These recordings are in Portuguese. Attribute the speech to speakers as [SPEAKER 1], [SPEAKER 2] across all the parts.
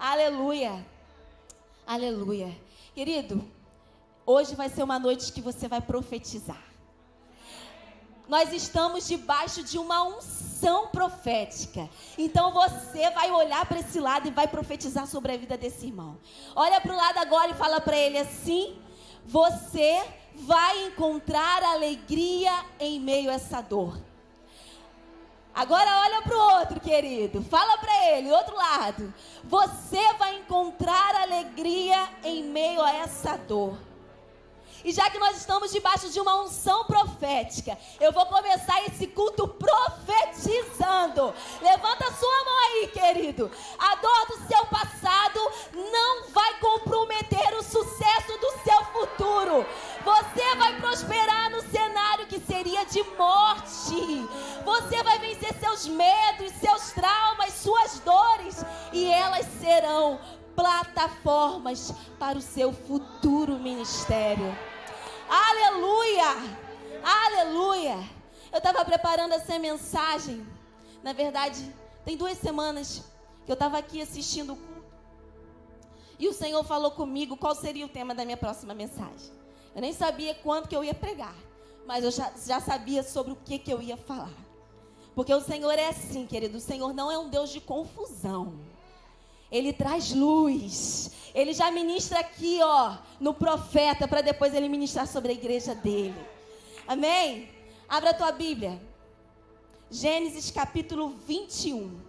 [SPEAKER 1] Aleluia. Aleluia. Querido, hoje vai ser uma noite que você vai profetizar. Nós estamos debaixo de uma unção profética. Então você vai olhar para esse lado e vai profetizar sobre a vida desse irmão. Olha para o lado agora e fala para ele assim: você vai encontrar alegria em meio a essa dor. Agora olha para o outro, querido. Fala para ele, outro lado. Você vai encontrar alegria em meio a essa dor. E já que nós estamos debaixo de uma unção profética, eu vou começar esse culto profetizando. Levanta a sua mão aí, querido. A dor do seu passado não vai comprometer o sucesso do seu futuro. Você vai prosperar no cenário que seria de morte. Você vai vencer seus medos, seus traumas, suas dores, e elas serão plataformas para o seu futuro ministério. Aleluia! Aleluia! Eu estava preparando essa mensagem. Na verdade, tem 2 semanas que eu estava aqui assistindo o culto. E o Senhor falou comigo qual seria o tema da minha próxima mensagem. Eu nem sabia quanto que eu ia pregar, mas eu já sabia sobre o que eu ia falar. Porque o Senhor é assim, querido. O Senhor não é um Deus de confusão. Ele traz luz. Ele já ministra aqui, ó, no profeta, para depois ele ministrar sobre a igreja dele. Amém? Abra a tua Bíblia. Gênesis capítulo 21.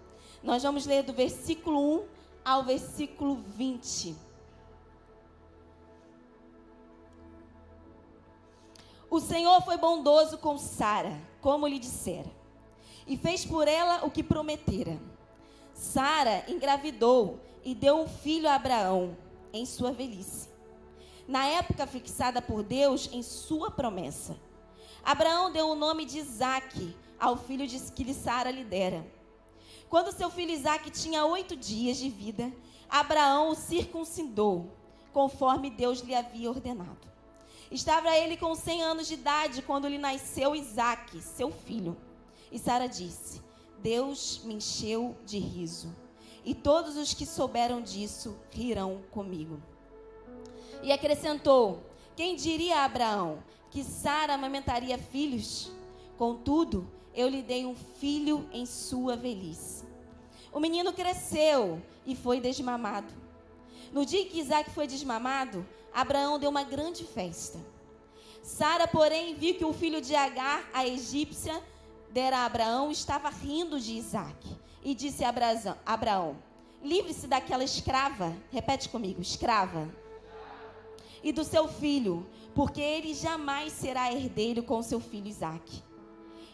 [SPEAKER 1] Nós vamos ler do versículo 1 ao versículo 20. O Senhor foi bondoso com Sara, como lhe dissera, e fez por ela o que prometera. Sara engravidou e deu um filho a Abraão em sua velhice, na época fixada por Deus em sua promessa. Abraão deu o nome de Isaque ao filho que Sara lhe dera. Quando seu filho Isaque tinha 8 dias de vida, Abraão o circuncidou, conforme Deus lhe havia ordenado. Estava ele com 100 anos de idade quando lhe nasceu Isaque, seu filho. E Sara disse: Deus me encheu de riso, e todos os que souberam disso rirão comigo. E acrescentou: quem diria a Abraão que Sara amamentaria filhos? Contudo, eu lhe dei um filho em sua velhice. O menino cresceu e foi desmamado. No dia que Isaque foi desmamado, Abraão deu uma grande festa. Sara, porém, viu que o filho de Agar, a egípcia, dera a Abraão, estava rindo de Isaque. E disse a Abraão: livre-se daquela escrava. Repete comigo: escrava. E do seu filho, porque ele jamais será herdeiro com seu filho Isaque.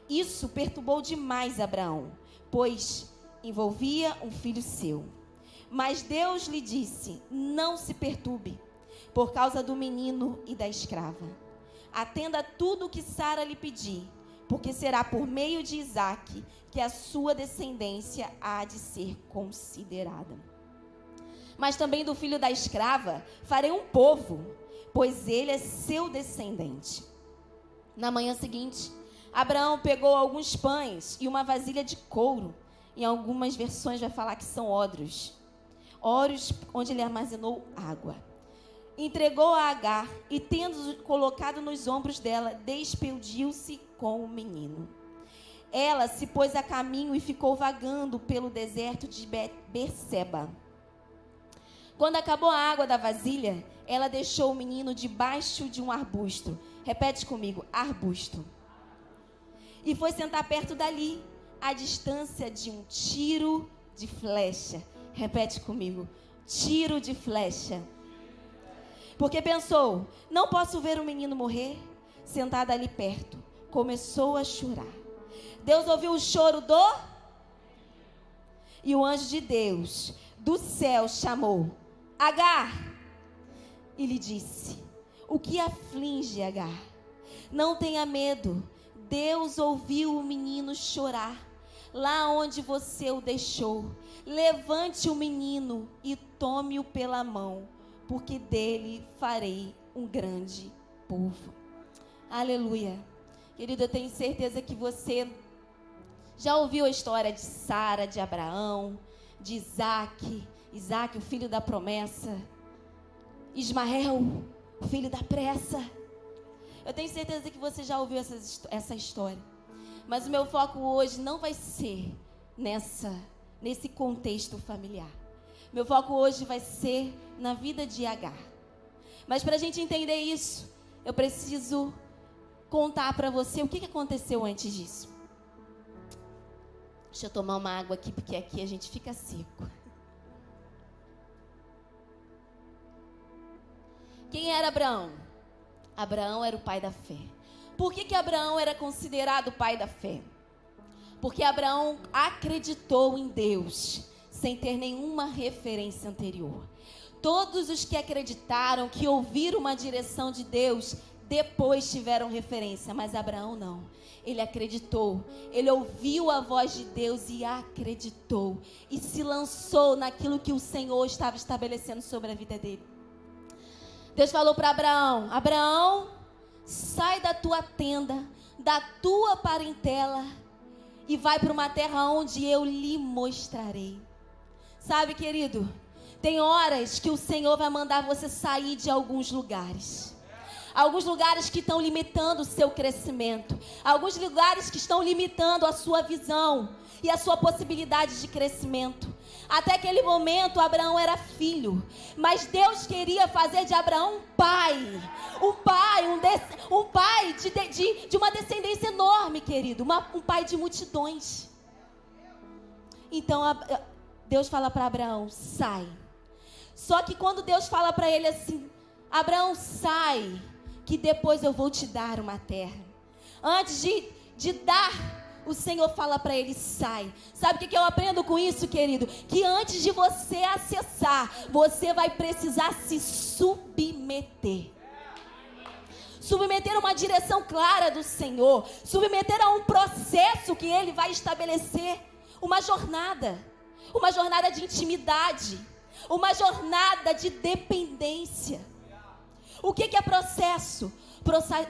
[SPEAKER 1] Isso perturbou demais Abraão, pois envolvia um filho seu. Mas Deus lhe disse: não se perturbe por causa do menino e da escrava. Atenda a tudo o que Sara lhe pedir, porque será por meio de Isaque que a sua descendência há de ser considerada. Mas também do filho da escrava farei um povo, pois ele é seu descendente. Na manhã seguinte, Abraão pegou alguns pães e uma vasilha de couro. Em algumas versões vai falar que são odres, onde ele armazenou água. Entregou a Agar e, tendo colocado nos ombros dela, despediu-se com o menino. Ela se pôs a caminho e ficou vagando pelo deserto de Berseba. Quando acabou a água da vasilha, ela deixou o menino debaixo de um arbusto. Repete comigo: arbusto. E foi sentar perto dali, à distância de um tiro de flecha. Repete comigo: tiro de flecha. Porque pensou: não posso ver o menino morrer. Sentada ali perto, começou a chorar. Deus ouviu o choro e o anjo de Deus do céu chamou: Agar. E lhe disse: o que aflige, Agar? Não tenha medo. Deus ouviu o menino chorar lá onde você o deixou. Levante o menino e tome-o pela mão, porque dele farei um grande povo. Aleluia. Querido, eu tenho certeza que você já ouviu a história de Sara, de Abraão, de Isaque, Isaac, o filho da promessa. Ismael, o filho da pressa. Eu tenho certeza que você já ouviu essa história. Mas o meu foco hoje não vai ser nesse contexto familiar. Meu foco hoje vai ser na vida de Agar. Mas para a gente entender isso, eu preciso contar para você o que aconteceu antes disso. Deixa eu tomar uma água aqui, porque aqui a gente fica seco. Quem era Abraão? Abraão era o pai da fé. Por que Abraão era considerado o pai da fé? Porque Abraão acreditou em Deus, sem ter nenhuma referência anterior. Todos os que acreditaram, que ouviram uma direção de Deus, depois tiveram referência, mas Abraão não. Ele acreditou, ele ouviu a voz de Deus e acreditou. E se lançou naquilo que o Senhor estava estabelecendo sobre a vida dele. Deus falou para Abraão: Abraão, sai da tua tenda, da tua parentela e vai para uma terra onde eu lhe mostrarei. Sabe, querido, tem horas que o Senhor vai mandar você sair de alguns lugares. Alguns lugares que estão limitando o seu crescimento. Alguns lugares que estão limitando a sua visão e a sua possibilidade de crescimento. Até aquele momento, Abraão era filho. Mas Deus queria fazer de Abraão um pai. Um pai de uma descendência enorme, querido. Um pai de multidões. Então, Deus fala para Abraão: sai. Só que quando Deus fala para ele assim: Abraão, sai, que depois eu vou te dar uma terra. Antes de dar, o Senhor fala para ele: sai. Sabe o que eu aprendo com isso, querido? Que antes de você acessar, você vai precisar se submeter. Submeter a uma direção clara do Senhor. Submeter a um processo que Ele vai estabelecer. Uma jornada de intimidade. Uma jornada de dependência. O que é processo?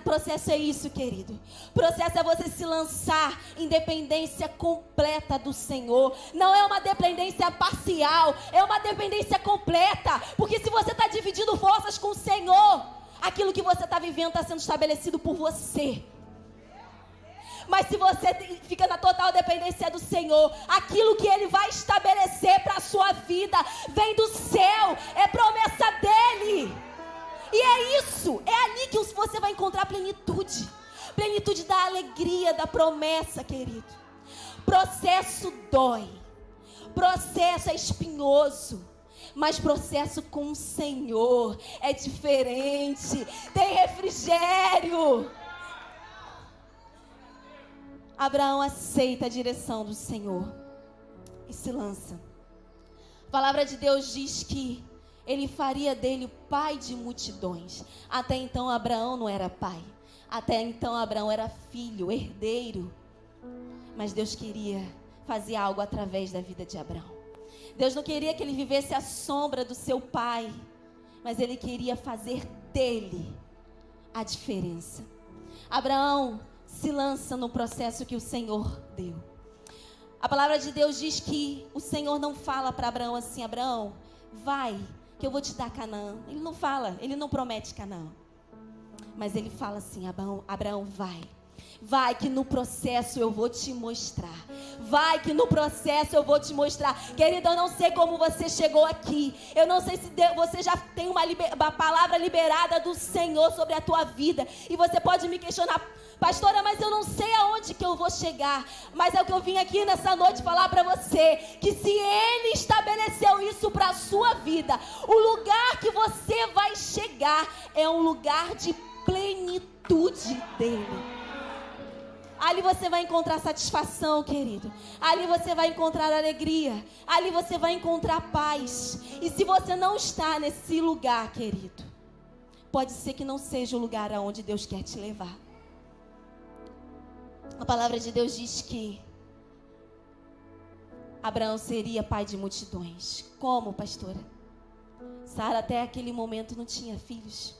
[SPEAKER 1] Processo é isso, querido. Processo é você se lançar em dependência completa do Senhor. Não é uma dependência parcial, é uma dependência completa. Porque se você está dividindo forças com o Senhor, aquilo que você está vivendo está sendo estabelecido por você. Mas se você fica na total dependência do Senhor, aquilo que Ele vai estabelecer para a sua vida vem do céu, é promessa dEle. E é isso, é ali que você vai encontrar plenitude. Plenitude da alegria, da promessa, querido. Processo dói. Processo é espinhoso. Mas processo com o Senhor é diferente. Tem refrigério. Abraão aceita a direção do Senhor e se lança. A palavra de Deus diz que Ele faria dele pai de multidões. Até então Abraão não era pai. Até então Abraão era filho, herdeiro. Mas Deus queria fazer algo através da vida de Abraão. Deus não queria que ele vivesse à sombra do seu pai. Mas Ele queria fazer dele a diferença. Abraão se lança no processo que o Senhor deu. A palavra de Deus diz que o Senhor não fala para Abraão assim: Abraão, vai, que eu vou te dar Canaã. Ele não fala, Ele não promete Canaã. Mas Ele fala assim: Abraão, vai. Vai que no processo eu vou te mostrar. Vai que no processo eu vou te mostrar. Querido, eu não sei como você chegou aqui. Eu não sei se você já tem uma palavra liberada do Senhor sobre a tua vida. E você pode me questionar: pastora, mas eu não sei aonde que eu vou chegar. Mas é o que eu vim aqui nessa noite falar para você. Que se Ele estabeleceu isso para a sua vida, o lugar que você vai chegar é um lugar de plenitude dEle. Ali você vai encontrar satisfação, querido. Ali você vai encontrar alegria. Ali você vai encontrar paz. E se você não está nesse lugar, querido, pode ser que não seja o lugar aonde Deus quer te levar. A palavra de Deus diz que Abraão seria pai de multidões. Como, pastora? Sara até aquele momento não tinha filhos.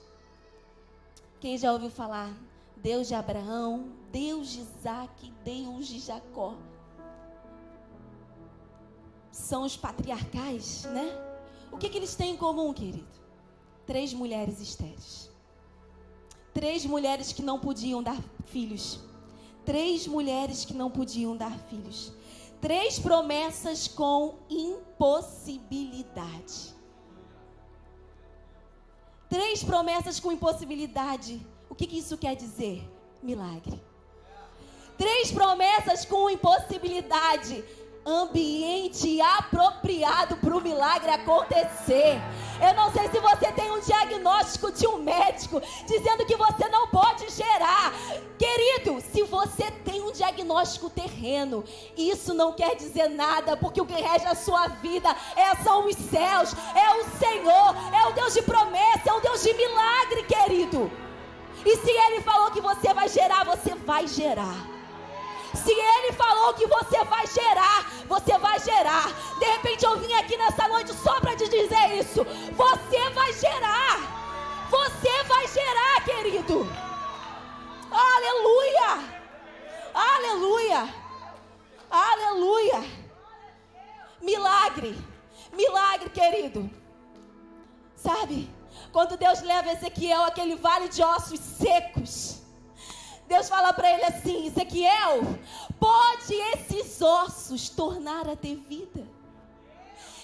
[SPEAKER 1] Quem já ouviu falar? Deus de Abraão, Deus de Isaac, Deus de Jacó. São os patriarcais, né? O que eles têm em comum, querido? 3 mulheres estéreis. 3 mulheres que não podiam dar filhos. 3 mulheres que não podiam dar filhos. 3 promessas com impossibilidade. 3 promessas com impossibilidade. O que isso quer dizer? Milagre. 3 promessas com impossibilidade. Ambiente apropriado para o milagre acontecer. Eu não sei se você tem um diagnóstico de um médico dizendo que você não pode gerar. Querido, se você tem um diagnóstico terreno, isso não quer dizer nada, porque o que rege a sua vida são os céus, é o Senhor, é o Deus de promessa, é o Deus de milagre, querido. E se Ele falou que você vai gerar, você vai gerar. Se Ele falou que você vai gerar, você vai gerar. De repente eu vim aqui nessa noite só para te dizer isso. Você vai gerar. Você vai gerar, querido. Aleluia. Aleluia. Aleluia. Milagre. Milagre, querido. Sabe, quando Deus leva Ezequiel àquele vale de ossos secos, Deus fala para ele assim: Ezequiel, pode esses ossos tornar a ter vida?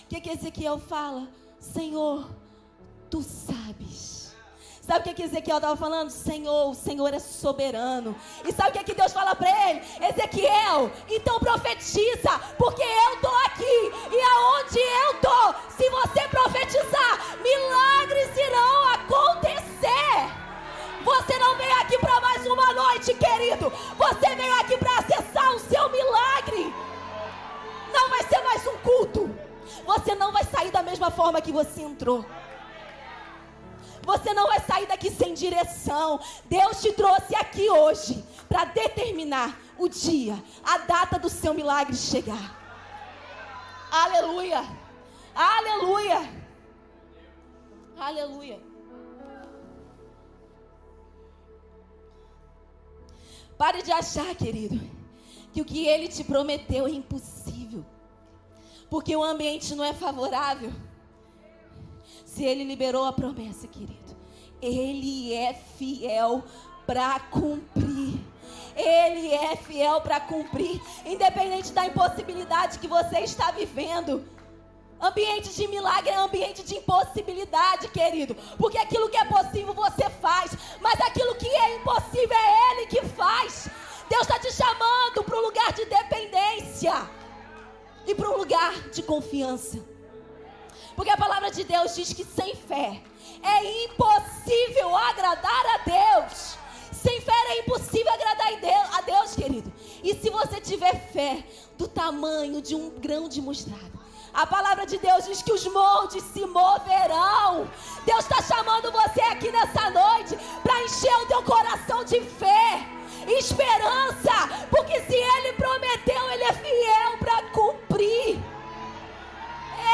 [SPEAKER 1] O que Ezequiel fala? Senhor, tu sabes. Sabe o que Ezequiel estava falando? Senhor, o Senhor é soberano. E sabe o que Deus fala para ele? Ezequiel, então profetiza, porque eu estou aqui. E aonde eu estou, se você profetizar, milagres irão acontecer. Você não veio aqui para mais uma noite, querido. Você veio aqui para acessar o seu milagre. Não vai ser mais um culto. Você não vai sair da mesma forma que você entrou. Você não vai sair daqui sem direção. Deus te trouxe aqui hoje para determinar o dia, a data do seu milagre chegar. Aleluia. Aleluia. Aleluia. Pare de achar, querido, que o que Ele te prometeu é impossível, porque o ambiente não é favorável. Se Ele liberou a promessa, querido, Ele é fiel para cumprir. Ele é fiel para cumprir, independente da impossibilidade que você está vivendo. Ambiente de milagre é ambiente de impossibilidade, querido. Porque aquilo que é possível você faz, mas aquilo que é impossível é Ele que faz. Deus está te chamando para um lugar de dependência e para um lugar de confiança. Porque a palavra de Deus diz que sem fé é impossível agradar a Deus. Sem fé é impossível agradar a Deus, querido. E se você tiver fé do tamanho de um grão de mostarda, a palavra de Deus diz que os montes se moverão. Deus está chamando você aqui nessa noite para encher o teu coração de fé, esperança, porque se Ele prometeu, Ele é fiel para cumprir.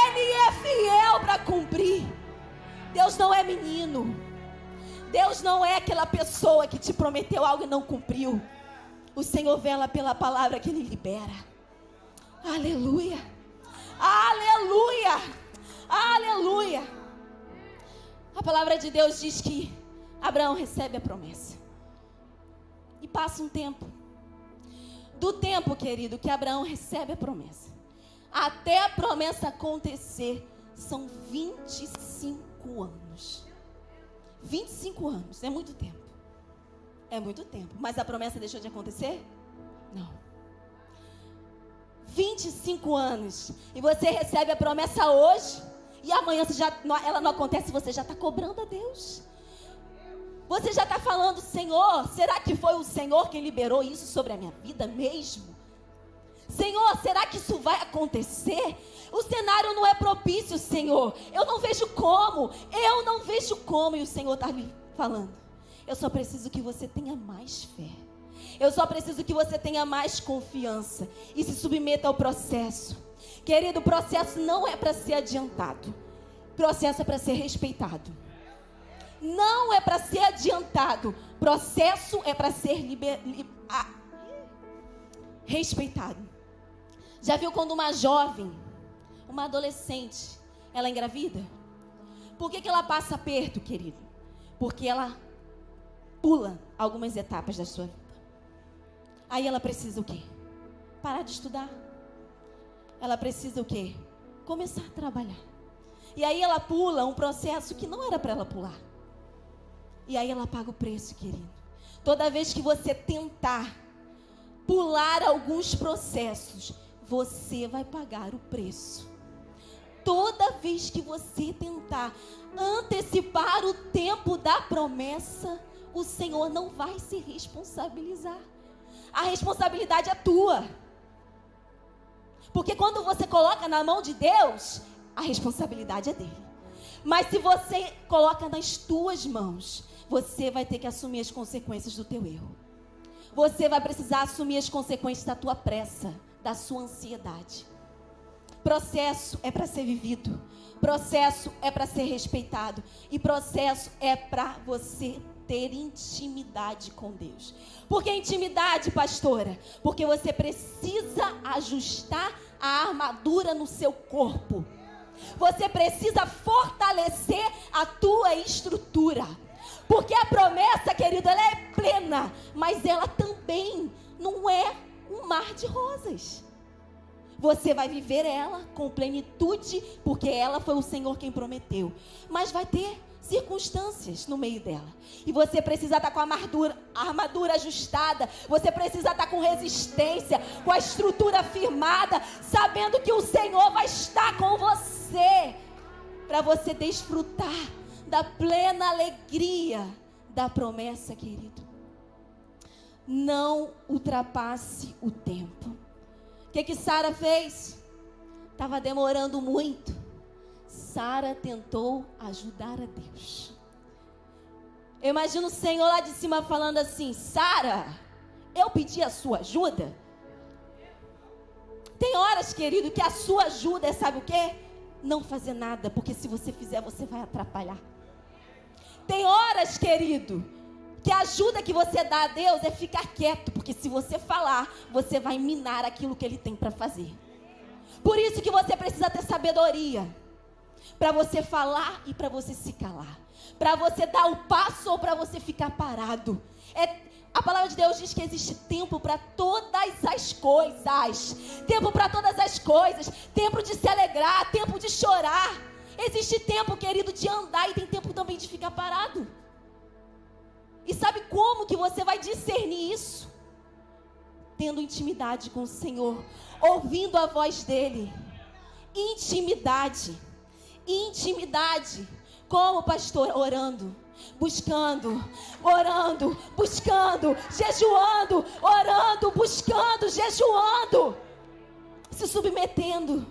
[SPEAKER 1] Ele é fiel para cumprir. Deus não é menino. Deus não é aquela pessoa que te prometeu algo e não cumpriu. O Senhor vela pela palavra que Ele libera. Aleluia. Aleluia, aleluia. A palavra de Deus diz que Abraão recebe a promessa e passa um tempo. Do tempo, querido, que Abraão recebe a promessa até a promessa acontecer, são 25 anos. 25 anos, é muito tempo. É muito tempo, mas a promessa deixou de acontecer? Não. 25 anos, e você recebe a promessa hoje, e amanhã ela não acontece, você já está cobrando a Deus. Você já está falando: Senhor, será que foi o Senhor que liberou isso sobre a minha vida mesmo? Senhor, será que isso vai acontecer? O cenário não é propício, Senhor. Eu não vejo como, e o Senhor está lhe falando: eu só preciso que você tenha mais fé. Eu só preciso que você tenha mais confiança e se submeta ao processo. Querido, o processo não é para ser adiantado. O processo é para ser respeitado. Não é para ser adiantado. O processo é para ser respeitado. Já viu quando uma jovem, uma adolescente, ela engravida? Por que ela passa aperto, querido? Porque ela pula algumas etapas da sua vida. Aí ela precisa o quê? Parar de estudar. Ela precisa o quê? Começar a trabalhar. E aí ela pula um processo que não era para ela pular. E aí ela paga o preço, querido. Toda vez que você tentar pular alguns processos, você vai pagar o preço. Toda vez que você tentar antecipar o tempo da promessa, o Senhor não vai se responsabilizar. A responsabilidade é tua. Porque quando você coloca na mão de Deus, a responsabilidade é dele. Mas se você coloca nas tuas mãos, você vai ter que assumir as consequências do teu erro. Você vai precisar assumir as consequências da tua pressa, da sua ansiedade. Processo é para ser vivido. Processo é para ser respeitado. E processo é para você ter intimidade com Deus. Por que intimidade, pastora? Porque você precisa ajustar a armadura no seu corpo. Você precisa fortalecer a tua estrutura. Porque a promessa, querido, ela é plena, mas ela também não é um mar de rosas. Você vai viver ela com plenitude, porque ela foi o Senhor quem prometeu. Mas vai ter circunstâncias no meio dela. E você precisa estar com a armadura ajustada. Você precisa estar com resistência, com a estrutura firmada, sabendo que o Senhor vai estar com você, para você desfrutar da plena alegria da promessa, querido. Não ultrapasse o tempo. O que Sara fez? Estava demorando muito. Sara tentou ajudar a Deus. Eu imagino o Senhor lá de cima falando assim: Sara, eu pedi a sua ajuda. Tem horas, querido, que a sua ajuda é, sabe o quê? Não fazer nada, porque se você fizer, você vai atrapalhar. Tem horas, querido, que a ajuda que você dá a Deus é ficar quieto, porque se você falar, você vai minar aquilo que Ele tem para fazer. Por isso que você precisa ter sabedoria, para você falar e para você se calar, para você dar o passo ou para você ficar parado. A palavra de Deus diz que existe tempo para todas as coisas, tempo para todas as coisas, tempo de se alegrar, tempo de chorar. Existe tempo, querido, de andar e tem tempo também de ficar parado. E sabe como que você vai discernir isso? Tendo intimidade com o Senhor, ouvindo a voz dEle. Intimidade. Como, pastor? Orando, buscando, orando, buscando, jejuando, orando, buscando, jejuando, se submetendo,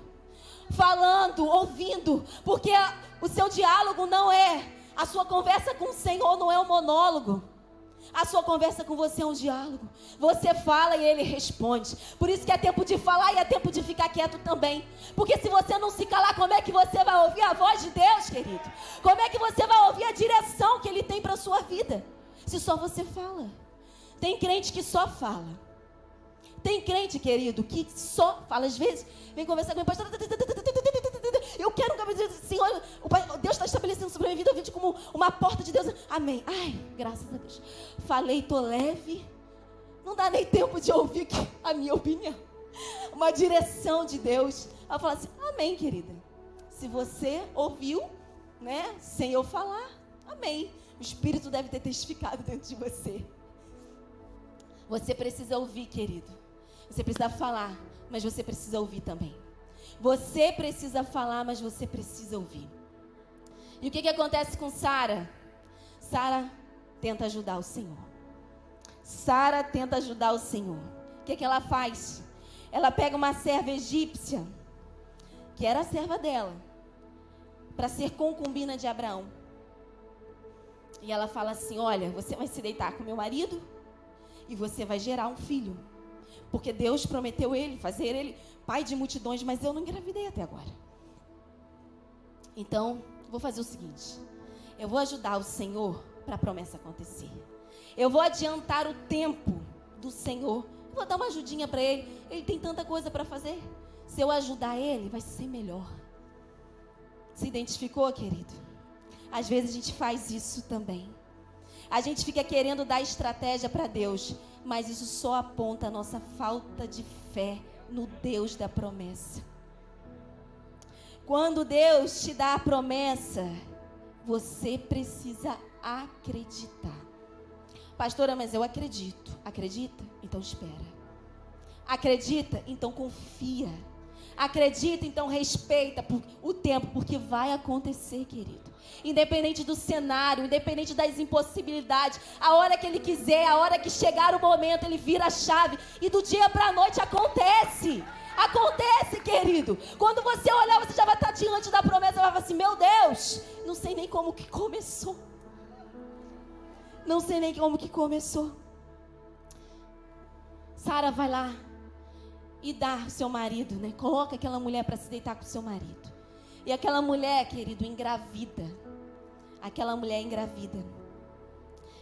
[SPEAKER 1] falando, ouvindo, porque o seu diálogo não é, a sua conversa com o Senhor não é um monólogo. A sua conversa com você é um diálogo. Você fala e Ele responde. Por isso que é tempo de falar e é tempo de ficar quieto também. Porque se você não se calar, como é que você vai ouvir a voz de Deus, querido? Como é que você vai ouvir a direção que Ele tem para a sua vida? Se só você fala. Tem crente que só fala. Tem crente, querido, que só fala. Às vezes, vem conversar com o pastor. Eu quero que Senhor, Deus está estabelecendo sobre a minha vida, eu vejo como uma porta de Deus. Amém. Ai, graças a Deus. Falei, tô leve. Não dá nem tempo de ouvir a minha opinião. Uma direção de Deus. Ela fala assim, amém, querida. Se você ouviu, né, sem eu falar, amém. O Espírito deve ter testificado dentro de você. Você precisa ouvir, querido. Você precisa falar, mas você precisa ouvir também. Você precisa falar, mas você precisa ouvir. E o que acontece com Sara? Sara tenta ajudar o Senhor. Sara tenta ajudar o Senhor. O que ela faz? Ela pega uma serva egípcia, que era a serva dela, para ser concubina de Abraão. E ela fala assim, olha, você vai se deitar com meu marido e você vai gerar um filho. Porque Deus prometeu fazer ele pai de multidões, mas eu não engravidei até agora. Então, vou fazer o seguinte. Eu vou ajudar o Senhor para a promessa acontecer. Eu vou adiantar o tempo do Senhor. Eu vou dar uma ajudinha para ele. Ele tem tanta coisa para fazer. Se eu ajudar ele, vai ser melhor. Se identificou, querido? Às vezes a gente faz isso também. A gente fica querendo dar estratégia para Deus, mas isso só aponta a nossa falta de fé no Deus da promessa. Quando Deus te dá a promessa, você precisa acreditar. Pastora, mas eu acredito. Acredita? Então espera. Acredita? Então confia. Acredita? Então respeita o tempo, porque vai acontecer, querido. Independente do cenário, independente das impossibilidades, a hora que Ele quiser, a hora que chegar o momento, Ele vira a chave e do dia para a noite acontece. Acontece, querido. Quando você olhar, você já vai estar diante da promessa, vai falar assim, meu Deus, não sei nem como que começou. Não sei nem como que começou. Sara vai lá e dá o seu marido, né? Coloca aquela mulher para se deitar com o seu marido. E aquela mulher, querido, engravida. Aquela mulher engravida.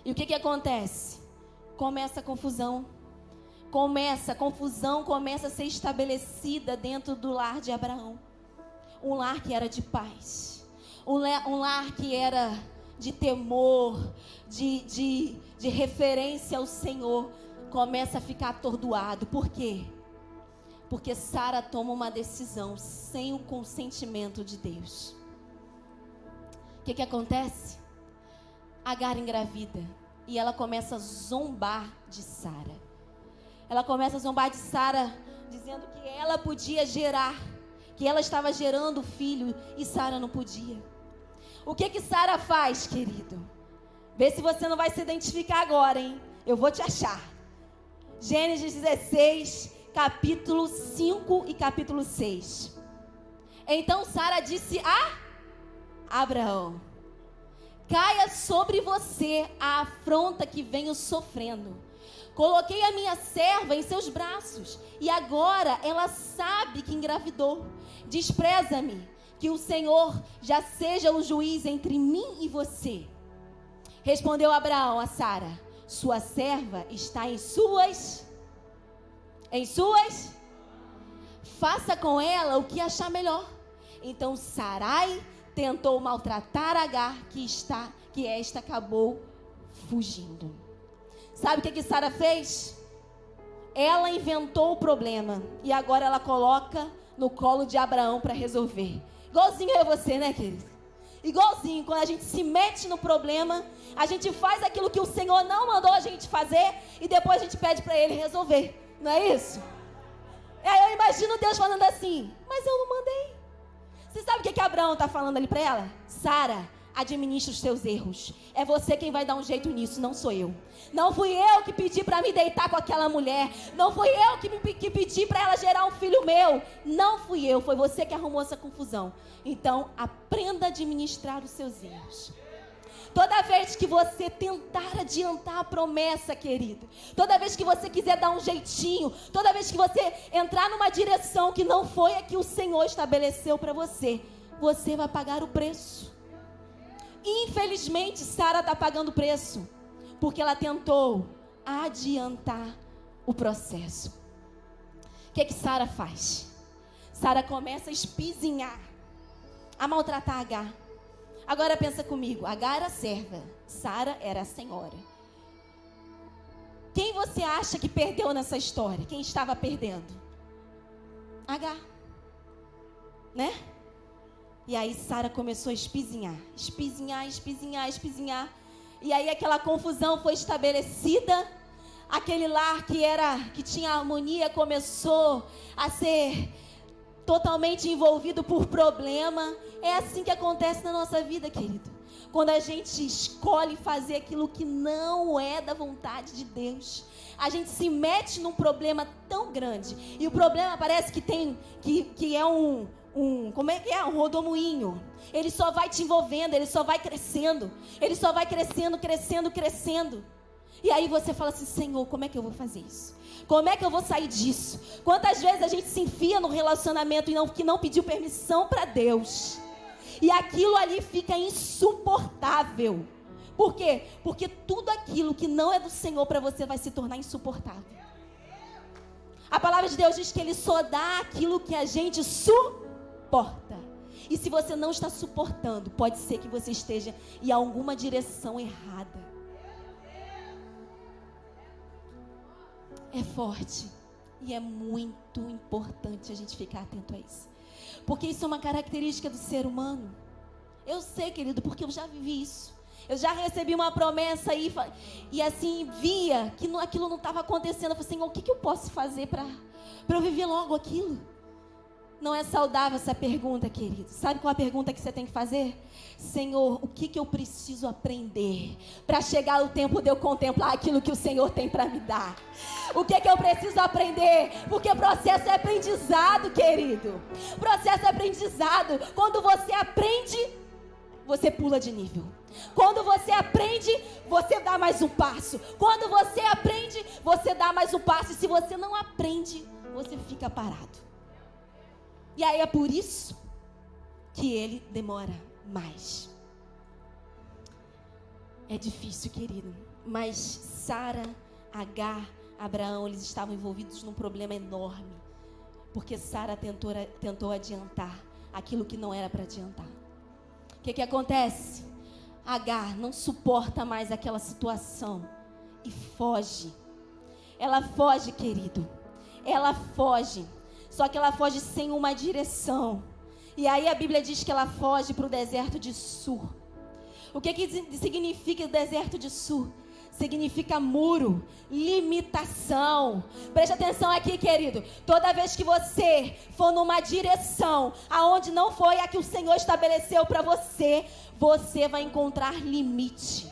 [SPEAKER 1] E o que acontece? Começa a confusão. A confusão começa a ser estabelecida dentro do lar de Abraão. Um lar que era de paz. Um lar que era de temor, de referência ao Senhor. Começa a ficar atordoado. Por quê? Porque Sara toma uma decisão sem o consentimento de Deus. O que acontece? Agar engravida. E ela começa a zombar de Sara. Ela começa a zombar de Sara, dizendo que ela podia gerar, que ela estava gerando filho e Sara não podia. O que Sara faz, querido? Vê se você não vai se identificar agora, hein? Eu vou te achar. Gênesis 16, capítulo 5 e capítulo 6. Então Sara disse a Abraão: caia sobre você a afronta que venho sofrendo. Coloquei a minha serva em seus braços, e agora ela sabe que engravidou. Despreza-me, que o Senhor já seja o juiz entre mim e você. Respondeu Abraão a Sara: sua serva está em suas? Faça com ela o que achar melhor. Então Sarai tentou maltratar Agar, que esta acabou fugindo. Sabe o que Sara fez? Ela inventou o problema e agora ela coloca no colo de Abraão para resolver. Igualzinho eu e você, né, querido? Igualzinho, quando a gente se mete no problema, a gente faz aquilo que o Senhor não mandou a gente fazer e depois a gente pede para Ele resolver. Não é isso? Aí eu imagino Deus falando assim, mas eu não mandei. Você sabe o que Abraão está falando ali para ela? Sara, administra os seus erros. É você quem vai dar um jeito nisso, não sou eu. Não fui eu que pedi para me deitar com aquela mulher. Não fui eu que pedi para ela gerar um filho meu. Não fui eu, foi você que arrumou essa confusão. Então, aprenda a administrar os seus erros. Toda vez que você tentar adiantar a promessa, querido, toda vez que você quiser dar um jeitinho, toda vez que você entrar numa direção que não foi a que o Senhor estabeleceu para você, você vai pagar o preço. Infelizmente, Sara está pagando o preço, porque ela tentou adiantar o processo. O que Sara faz? Sara começa a espizinhar, a maltratar Agar. Agora pensa comigo, Agar era serva, Sara era a senhora. Quem você acha que perdeu nessa história? Quem estava perdendo? Agar, né? E aí Sara começou a espizinhar. E aí aquela confusão foi estabelecida. Aquele lar que tinha harmonia começou a ser totalmente envolvido por problema. É assim que acontece na nossa vida, querido. Quando a gente escolhe fazer aquilo que não é da vontade de Deus, a gente se mete num problema tão grande. E o problema parece que é um rodomoinho. Ele só vai te envolvendo, ele só vai crescendo. Ele só vai crescendo. E aí você fala assim, Senhor, como é que eu vou fazer isso? Como é que eu vou sair disso? Quantas vezes a gente se enfia no relacionamento que não pediu permissão para Deus? E aquilo ali fica insuportável. Por quê? Porque tudo aquilo que não é do Senhor para você vai se tornar insuportável. A palavra de Deus diz que Ele só dá aquilo que a gente suporta. E se você não está suportando, pode ser que você esteja em alguma direção errada. É forte. E é muito importante a gente ficar atento a isso. Porque isso é uma característica do ser humano. Eu sei, querido, porque eu já vivi isso. Eu já recebi uma promessa aí, e assim, via que aquilo não estava acontecendo. Eu falei, Senhor, o que eu posso fazer para eu viver logo aquilo? Não é saudável essa pergunta, querido. Sabe qual é a pergunta que você tem que fazer? Senhor, o que eu preciso aprender para chegar o tempo de eu contemplar aquilo que o Senhor tem para me dar? O que eu preciso aprender? Porque o processo é aprendizado, querido. Processo é aprendizado. Quando você aprende, você pula de nível. Quando você aprende, você dá mais um passo. Quando você aprende, você dá mais um passo. E se você não aprende, você fica parado. E aí é por isso que ele demora mais. É difícil, querido. Mas Sara, Agar, Abraão, eles estavam envolvidos num problema enorme. Porque Sara tentou adiantar aquilo que não era para adiantar. O que acontece? Agar não suporta mais aquela situação e foge. Ela foge, querido. Ela foge. Só que ela foge sem uma direção. E aí a Bíblia diz que ela foge para o deserto de Sur. O que significa o deserto de Sur? Significa muro, limitação. Preste atenção aqui, querido. Toda vez que você for numa direção aonde não foi a que o Senhor estabeleceu para você, você vai encontrar limite.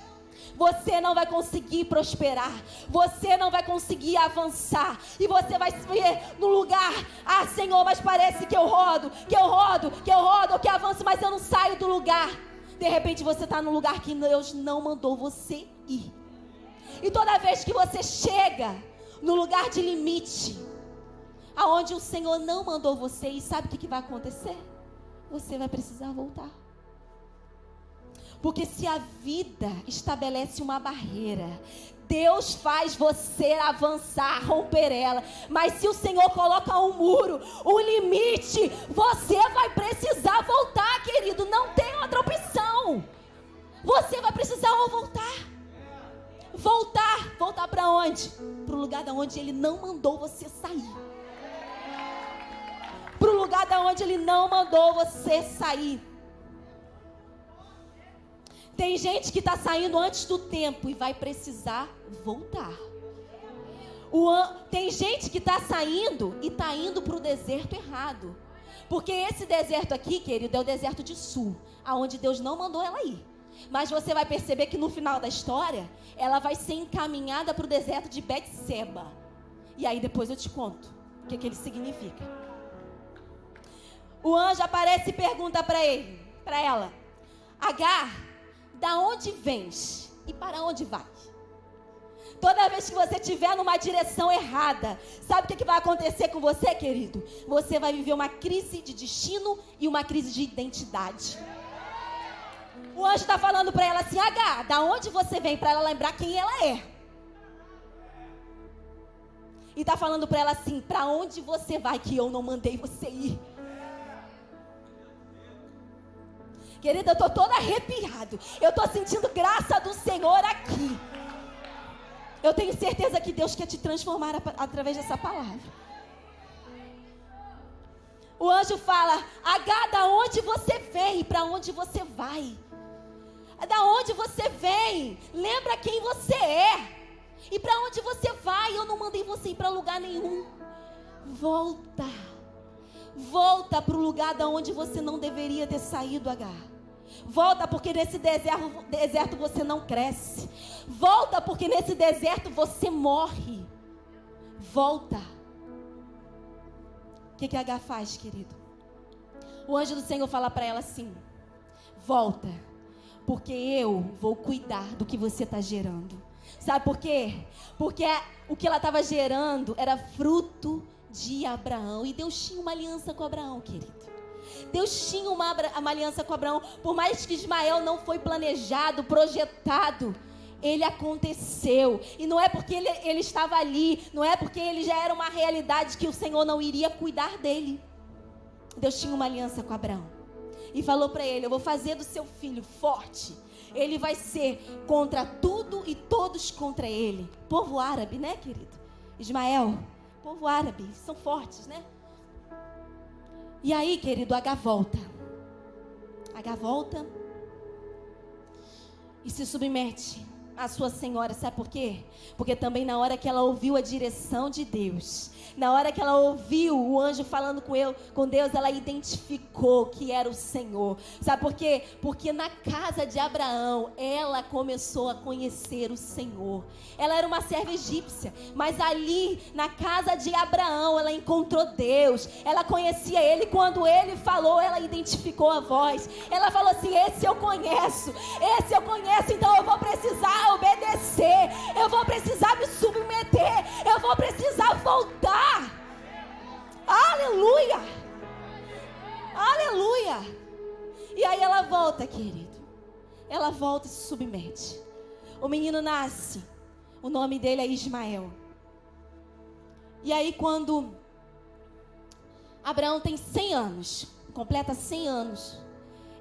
[SPEAKER 1] Você não vai conseguir prosperar. Você não vai conseguir avançar. E você vai se ver no lugar. Ah, Senhor, mas parece que eu rodo, que avanço, mas eu não saio do lugar. De repente você está no lugar que Deus não mandou você ir. E toda vez que você chega no lugar de limite, aonde o Senhor não mandou você ir, sabe o que vai acontecer? Você vai precisar voltar. Porque se a vida estabelece uma barreira, Deus faz você avançar, romper ela. Mas se o Senhor coloca um muro, um limite, você vai precisar voltar, querido. Não tem outra opção. Você vai precisar voltar. Voltar para onde? Para o lugar de onde Ele não mandou você sair. Para o lugar de onde Ele não mandou você sair. Tem gente que está saindo antes do tempo e vai precisar voltar. Tem gente que está saindo e está indo para o deserto errado. Porque esse deserto aqui, querido, é o deserto de Sur, aonde Deus não mandou ela ir. Mas você vai perceber que no final da história, ela vai ser encaminhada para o deserto de Betseba. E aí depois eu te conto o que ele significa. O anjo aparece e pergunta para ela: Agar, da onde vens e para onde vais? Toda vez que você estiver numa direção errada, sabe o que vai acontecer com você, querido? Você vai viver uma crise de destino e uma crise de identidade. O anjo está falando para ela assim: Agar, da onde você vem? Para ela lembrar quem ela é. E está falando para ela assim: para onde você vai que eu não mandei você ir? Querida, eu estou toda arrepiado. Eu estou sentindo graça do Senhor aqui. Eu tenho certeza que Deus quer te transformar através dessa palavra. O anjo fala: Agar, da onde você vem e para onde você vai? Da onde você vem? Lembra quem você é. E para onde você vai? Eu não mandei você ir para lugar nenhum. Volta. Volta para o lugar da onde você não deveria ter saído, Agar. Volta porque nesse deserto você não cresce. Volta porque nesse deserto você morre. Volta. O que Agar faz, querido? O anjo do Senhor fala para ela assim: volta, porque eu vou cuidar do que você está gerando. Sabe por quê? Porque o que ela estava gerando era fruto de Abraão. E Deus tinha uma aliança com Abraão, querido. Deus tinha uma aliança com Abraão. Por mais que Ismael não foi planejado, projetado, ele aconteceu. E não é porque ele estava ali, não é porque ele já era uma realidade que o Senhor não iria cuidar dele. Deus tinha uma aliança com Abraão. e falou para ele: eu vou fazer do seu filho forte. Ele vai ser contra tudo e todos contra ele. Povo árabe, né, querido? Ismael, povo árabe, são fortes, né? E aí, querido, Agar volta. Agar volta e se submete à sua senhora. Sabe por quê? Porque também na hora que ela ouviu a direção de Deus, na hora que ela ouviu o anjo falando com Deus, ela identificou que era o Senhor. Sabe por quê? Porque na casa de Abraão, ela começou a conhecer o Senhor. Ela era uma serva egípcia, mas ali na casa de Abraão, ela encontrou Deus. Ela conhecia Ele. Quando Ele falou, ela identificou a voz. Ela falou assim: esse eu conheço, então eu vou precisar obedecer, eu vou precisar me submeter, eu vou precisar voltar. Aleluia, aleluia. E aí ela volta, querido, ela volta e se submete. O menino nasce, o nome dele é Ismael. E aí quando Abraão tem 100 anos, completa 100 anos,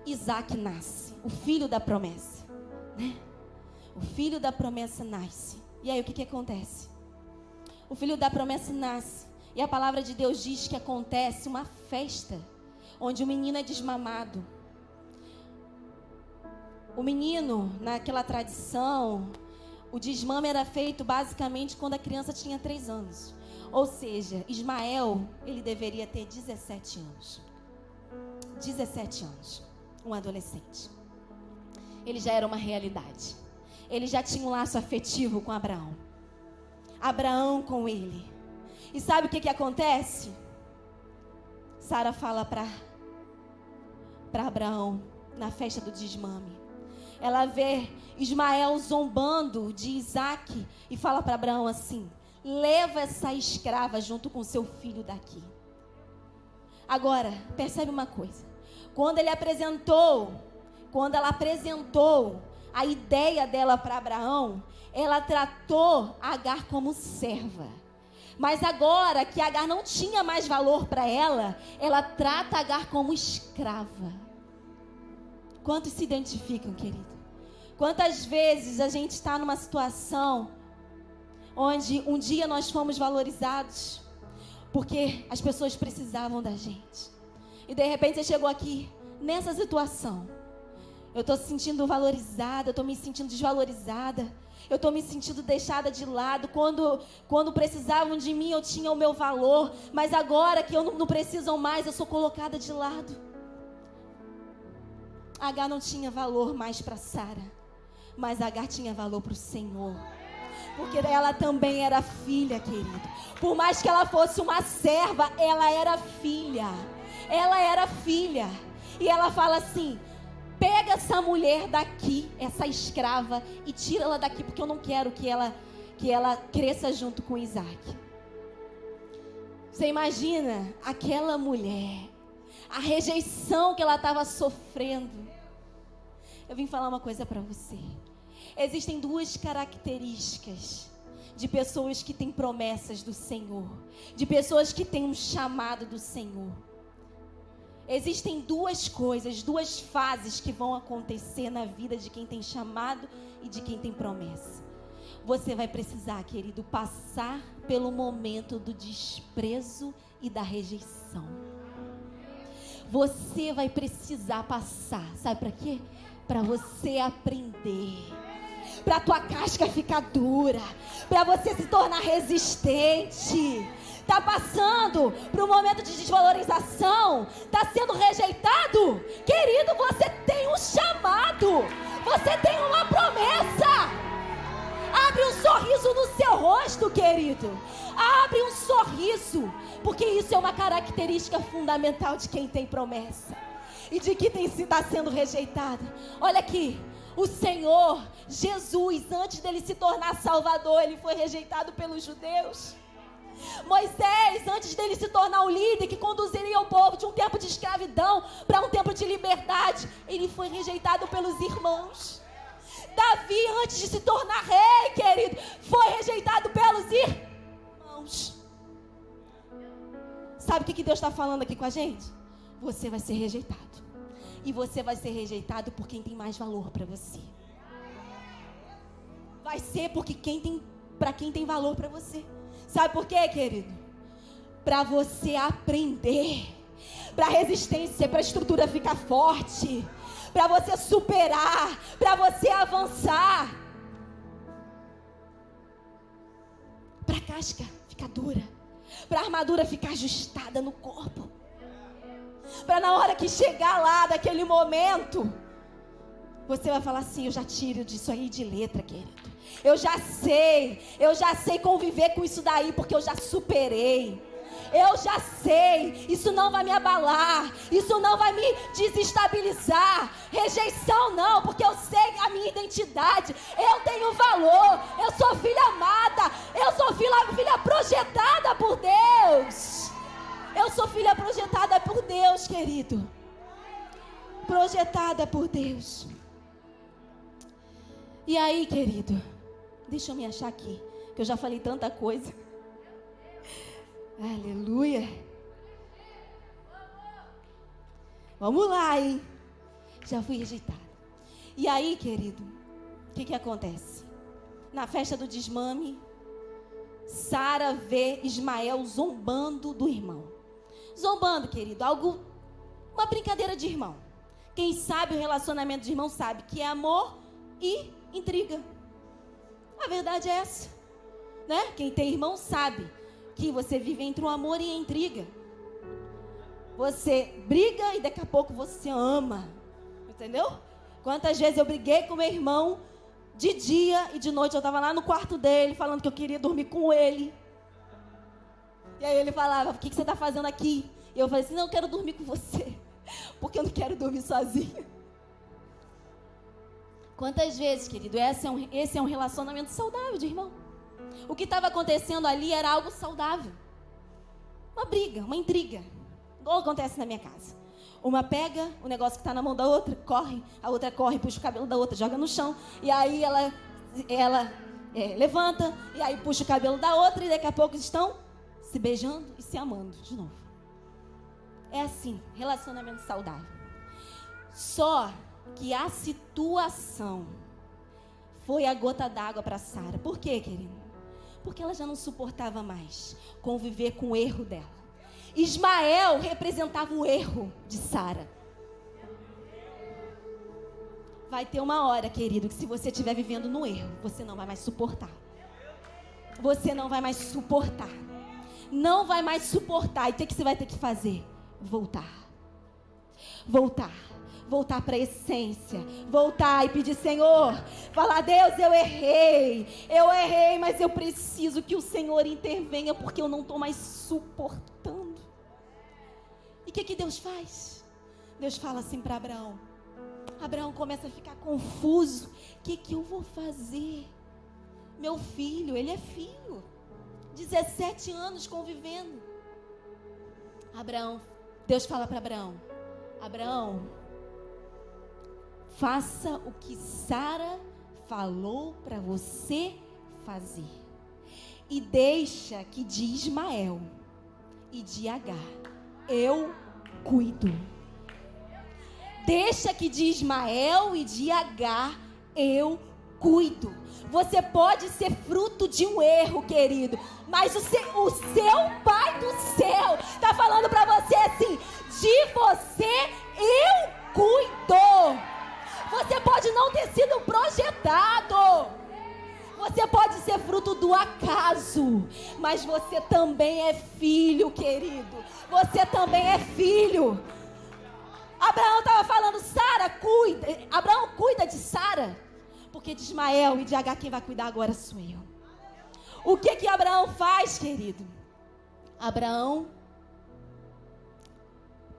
[SPEAKER 1] Isaac nasce, o filho da promessa, né? O filho da promessa nasce. E aí o que acontece? O filho da promessa nasce. E a palavra de Deus diz que acontece uma festa, onde o menino é desmamado. O menino, naquela tradição, o desmame era feito basicamente quando a criança tinha 3 anos. Ou seja, Ismael, ele deveria ter 17 anos. 17 anos, um adolescente. Ele já era uma realidade. Ele já tinha um laço afetivo com Abraão. Abraão com ele. E sabe o que acontece? Sara fala para Abraão, na festa do desmame. Ela vê Ismael zombando de Isaac e fala para Abraão assim: leva essa escrava junto com seu filho daqui. Agora, percebe uma coisa. Quando ela apresentou a ideia dela para Abraão, ela tratou Agar como serva. Mas agora que Agar não tinha mais valor para ela, ela trata Agar como escrava. Quantos se identificam, querido? Quantas vezes a gente está numa situação onde um dia nós fomos valorizados porque as pessoas precisavam da gente, e de repente você chegou aqui nessa situação. Eu estou se sentindo valorizada, eu estou me sentindo desvalorizada, eu estou me sentindo deixada de lado. Quando precisavam de mim, eu tinha o meu valor, mas agora que eu não precisam mais, eu sou colocada de lado. Agar não tinha valor mais para Sara, mas Agar tinha valor para o Senhor, porque ela também era filha, querido. Por mais que ela fosse uma serva, ela era filha. Ela era filha. E ela fala assim: pega essa mulher daqui, essa escrava, e tira ela daqui, porque eu não quero que ela cresça junto com Isaac. Você imagina aquela mulher, a rejeição que ela estava sofrendo. Eu vim falar uma coisa para você. Existem 2 características de pessoas que têm promessas do Senhor, de pessoas que têm um chamado do Senhor. Existem 2 coisas, 2 fases que vão acontecer na vida de quem tem chamado e de quem tem promessa. Você vai precisar, querido, passar pelo momento do desprezo e da rejeição. Você vai precisar passar, sabe para quê? Para você aprender, para tua casca ficar dura, para você se tornar resistente. Está passando por um momento de desvalorização, está sendo rejeitado, querido, você tem um chamado, você tem uma promessa. Abre um sorriso no seu rosto, querido, abre um sorriso, porque isso é uma característica fundamental de quem tem promessa e de quem está sendo rejeitado. Olha aqui, o Senhor Jesus, antes dele se tornar Salvador, ele foi rejeitado pelos judeus. Moisés, antes dele se tornar o líder que conduziria o povo de um tempo de escravidão para um tempo de liberdade, ele foi rejeitado pelos irmãos. Davi, antes de se tornar rei, querido, foi rejeitado pelos irmãos. Sabe o que Deus está falando aqui com a gente? Você vai ser rejeitado. E você vai ser rejeitado por quem tem mais valor para você. Vai ser porque para quem tem valor para você. Sabe por quê, querido? Para você aprender, para a resistência, para a estrutura ficar forte, para você superar, para você avançar, para a casca ficar dura, para a armadura ficar ajustada no corpo, para na hora que chegar lá, daquele momento, você vai falar assim: eu já tiro disso aí de letra, querido. Eu já sei conviver com isso daí, porque eu já superei. Eu já sei, isso não vai me abalar, isso não vai me desestabilizar. Rejeição não, porque eu sei a minha identidade, eu tenho valor, eu sou filha amada, eu sou filha projetada por Deus. Eu sou filha projetada por Deus, querido. Projetada por Deus. E aí, querido, deixa eu me achar aqui, que eu já falei tanta coisa. Aleluia. Vamos lá, hein? Já fui rejeitada. E aí, querido, o que acontece? Na festa do desmame, Sara vê Ismael zombando do irmão. Zombando, querido, uma brincadeira de irmão. Quem sabe o relacionamento de irmão sabe que é amor e intriga. A verdade é essa, né? Quem tem irmão sabe que você vive entre o amor e a intriga. Você briga e daqui a pouco você ama. Entendeu? Quantas vezes eu briguei com meu irmão de dia e de noite eu estava lá no quarto dele falando que eu queria dormir com ele. E aí ele falava: o que você está fazendo aqui? E eu falei assim: não, eu quero dormir com você, porque eu não quero dormir sozinha. Quantas vezes, querido, esse é um relacionamento saudável de irmão. O que estava acontecendo ali era algo saudável. Uma briga, uma intriga. Igual acontece na minha casa. Uma pega o negócio que está na mão da outra, corre, a outra corre, puxa o cabelo da outra, joga no chão. E aí ela levanta, e aí puxa o cabelo da outra, e daqui a pouco estão se beijando e se amando de novo. É assim, relacionamento saudável. Só que a situação foi a gota d'água para Sara. Por quê, querido? Porque ela já não suportava mais conviver com o erro dela. Ismael representava o erro de Sara. Vai ter uma hora, querido, que se você estiver vivendo no erro, você não vai mais suportar. Você não vai mais suportar. Não vai mais suportar. E o que você vai ter que fazer? Voltar. Voltar. Voltar para a essência, voltar e pedir: Senhor, falar: Deus, eu errei, mas eu preciso que o Senhor intervenha, porque eu não estou mais suportando. E o que Deus faz? Deus fala assim para Abraão. Abraão começa a ficar confuso: o que eu vou fazer? Meu filho, ele é filho, 17 anos convivendo. Deus fala para Abraão: Abraão, faça o que Sara falou para você fazer. E deixa que de Ismael e de Agar eu cuido. Deixa que de Ismael e de Agar eu cuido. Você pode ser fruto de um erro, querido, mas o seu Pai do céu está falando para você assim: de você eu cuido. Você pode não ter sido projetado. Você pode ser fruto do acaso. Mas você também é filho, querido. Você também é filho. Abraão estava falando: Sara, cuida. Abraão, cuida de Sara. Porque de Ismael e de Agar quem vai cuidar agora sou eu. O que Abraão faz, querido? Abraão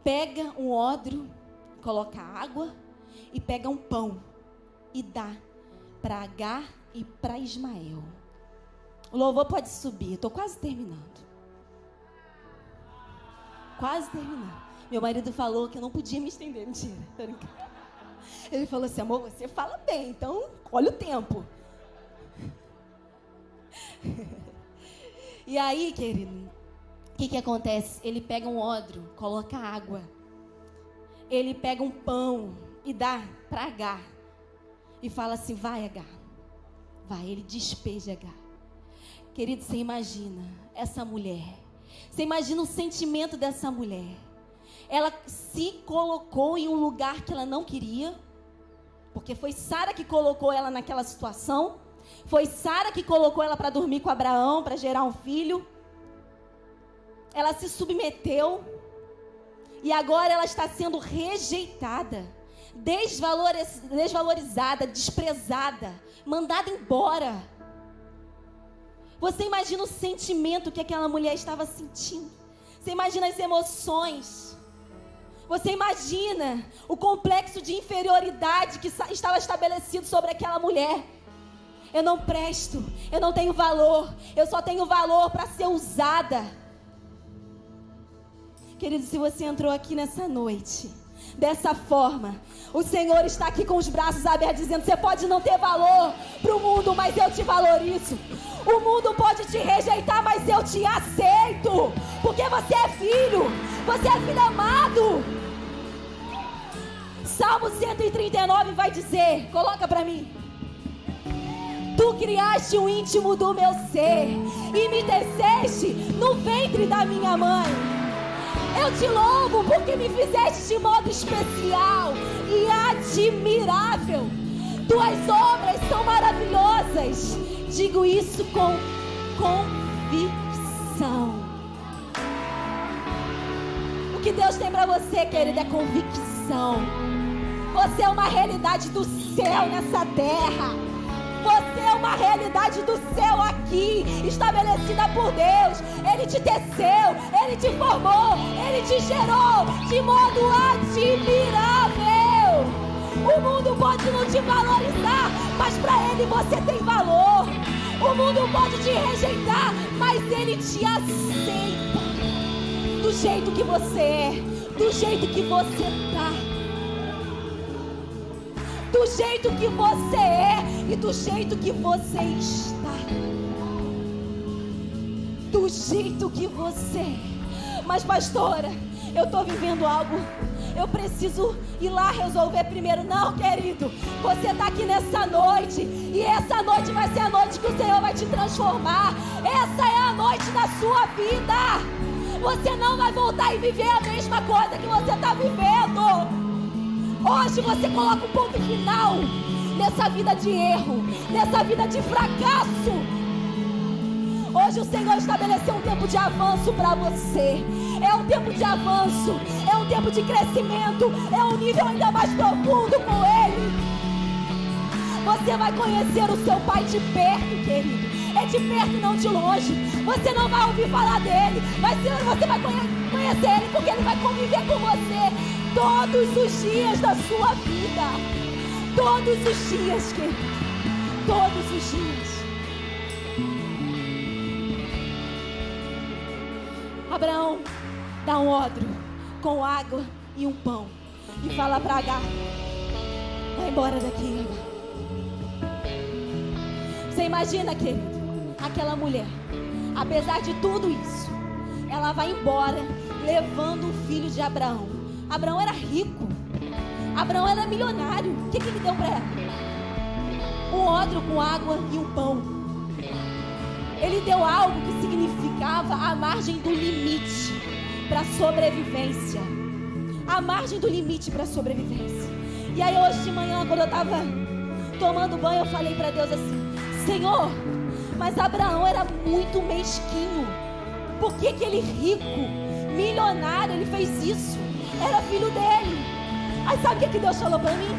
[SPEAKER 1] pega um odre, coloca água e pega um pão e dá para Agar e para Ismael. O louvor pode subir, estou quase terminando. Quase terminando. Meu marido falou que eu não podia me estender. Mentira, tô brincando. Ele falou assim: amor, você fala bem, então olha o tempo. E aí, querido, o que acontece? Ele pega um odre, coloca água. ele pega um pão e dá para Agar. E fala assim: vai, Agar. Vai, ele despeja Agar. Querido, você imagina essa mulher. Você imagina o sentimento dessa mulher. Ela se colocou em um lugar que ela não queria. Porque foi Sara que colocou ela naquela situação. Foi Sara que colocou ela para dormir com Abraão, para gerar um filho. Ela se submeteu. E agora ela está sendo rejeitada, desvalorizada, desprezada, mandada embora. Você imagina o sentimento que aquela mulher estava sentindo. Você imagina as emoções. Você imagina o complexo de inferioridade que estava estabelecido sobre aquela mulher. Eu não presto, eu não tenho valor, eu só tenho valor para ser usada. Querido, se você entrou aqui nessa noite dessa forma, o Senhor está aqui com os braços abertos dizendo: você pode não ter valor para o mundo, mas eu te valorizo. O mundo pode te rejeitar, mas eu te aceito, porque você é filho amado. Salmo 139 vai dizer, coloca para mim: tu criaste o íntimo do meu ser e me teceste no ventre da minha mãe. Eu te louvo porque me fizeste de modo especial e admirável. Tuas obras são maravilhosas. Digo isso com convicção. O que Deus tem para você, querido, é convicção. Você é uma realidade do céu nessa terra. Você é uma realidade do céu aqui, estabelecida por Deus. Ele te teceu, Ele te formou, Ele te gerou de modo admirável. O mundo pode não te valorizar, mas para Ele você tem valor. O mundo pode te rejeitar, mas Ele te aceita. Do jeito que você é, do jeito que você está. Do jeito que você é e do jeito que você está. Do jeito que você é. Mas pastora, eu estou vivendo algo, eu preciso ir lá resolver primeiro. Não, querido, você está aqui nessa noite e essa noite vai ser a noite que o Senhor vai te transformar. Essa é a noite da sua vida. Você não vai voltar e viver a mesma coisa que você está vivendo. Hoje você coloca um ponto final nessa vida de erro, nessa vida de fracasso. Hoje o Senhor estabeleceu um tempo de avanço para você. É um tempo de avanço, é um tempo de crescimento, é um nível ainda mais profundo com Ele. Você vai conhecer o seu Pai de perto, querido. É de perto e não de longe. Você não vai ouvir falar dele, mas você vai conhecer Ele, porque Ele vai conviver com você todos os dias da sua vida. Todos os dias, querido. Todos os dias. Abraão dá um odre com água e um pão e fala para Agar: vai embora daqui, Agar. Você imagina, querido, aquela mulher, apesar de tudo isso, ela vai embora levando o filho de Abraão. Abraão era rico, Abraão era milionário. O que ele deu para ela? Um odre com água e um pão. Ele deu algo que significava a margem do limite para a sobrevivência. A margem do limite para a sobrevivência. E aí hoje de manhã, quando eu estava tomando banho, eu falei para Deus assim: Senhor, mas Abraão era muito mesquinho. Por que aquele rico, milionário, ele fez isso? Era filho dele. Aí sabe o que Deus falou para mim?